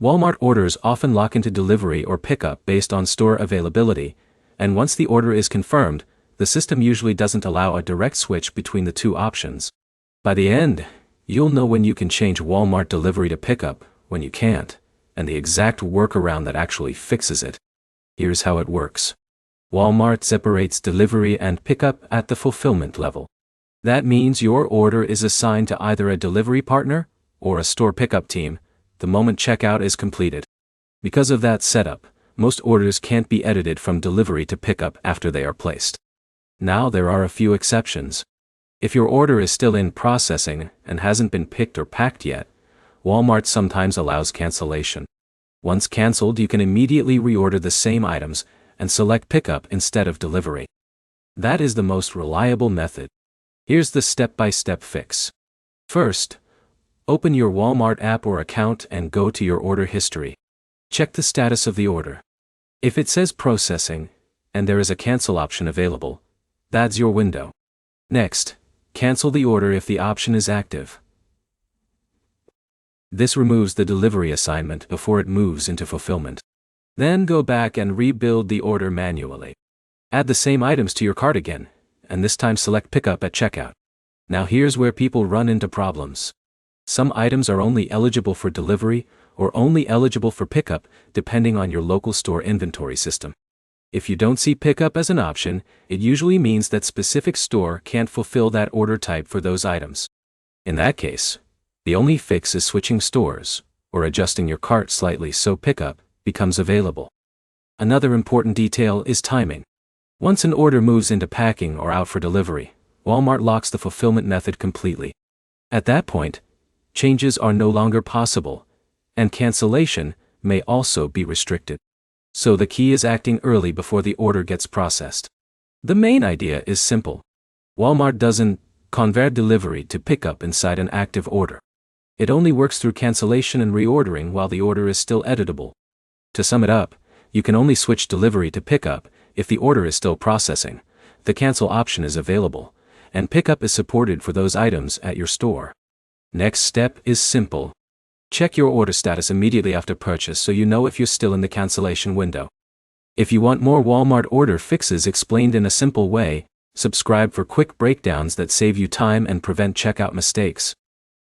Walmart orders often lock into delivery or pickup based on store availability, and once the order is confirmed, the system usually doesn't allow a direct switch between the two options. By the end, you'll know when you can change Walmart delivery to pickup, when you can't, and the exact workaround that actually fixes it. Here's how it works. Walmart separates delivery and pickup at the fulfillment level. That means your order is assigned to either a delivery partner or a store pickup team the moment checkout is completed. Because of that setup, most orders can't be edited from delivery to pickup after they are placed. Now there are a few exceptions. If your order is still in processing and hasn't been picked or packed yet, Walmart sometimes allows cancellation. Once canceled, you can immediately reorder the same items and select pickup instead of delivery. That is the most reliable method. Here's the step-by-step fix. First, open your Walmart app or account and go to your order history. Check the status of the order. If it says processing, and there is a cancel option available, that's your window. Next, cancel the order if the option is active. This removes the delivery assignment before it moves into fulfillment. Then go back and rebuild the order manually. Add the same items to your cart again, and this time select pickup at checkout. Now here's where people run into problems. Some items are only eligible for delivery or only eligible for pickup depending on your local store inventory system. If you don't see pickup as an option, it usually means that specific store can't fulfill that order type for those items. In that case, the only fix is switching stores or adjusting your cart slightly so pickup becomes available. Another important detail is timing. Once an order moves into packing or out for delivery, Walmart locks the fulfillment method completely. At that point, changes are no longer possible, and cancellation may also be restricted. So the key is acting early before the order gets processed. The main idea is simple. Walmart doesn't convert delivery to pickup inside an active order. It only works through cancellation and reordering while the order is still editable. To sum it up, you can only switch delivery to pickup if the order is still processing, the cancel option is available, and pickup is supported for those items at your store. Next step is simple. Check your order status immediately after purchase so you know if you're still in the cancellation window. If you want more Walmart order fixes explained in a simple way, subscribe for quick breakdowns that save you time and prevent checkout mistakes.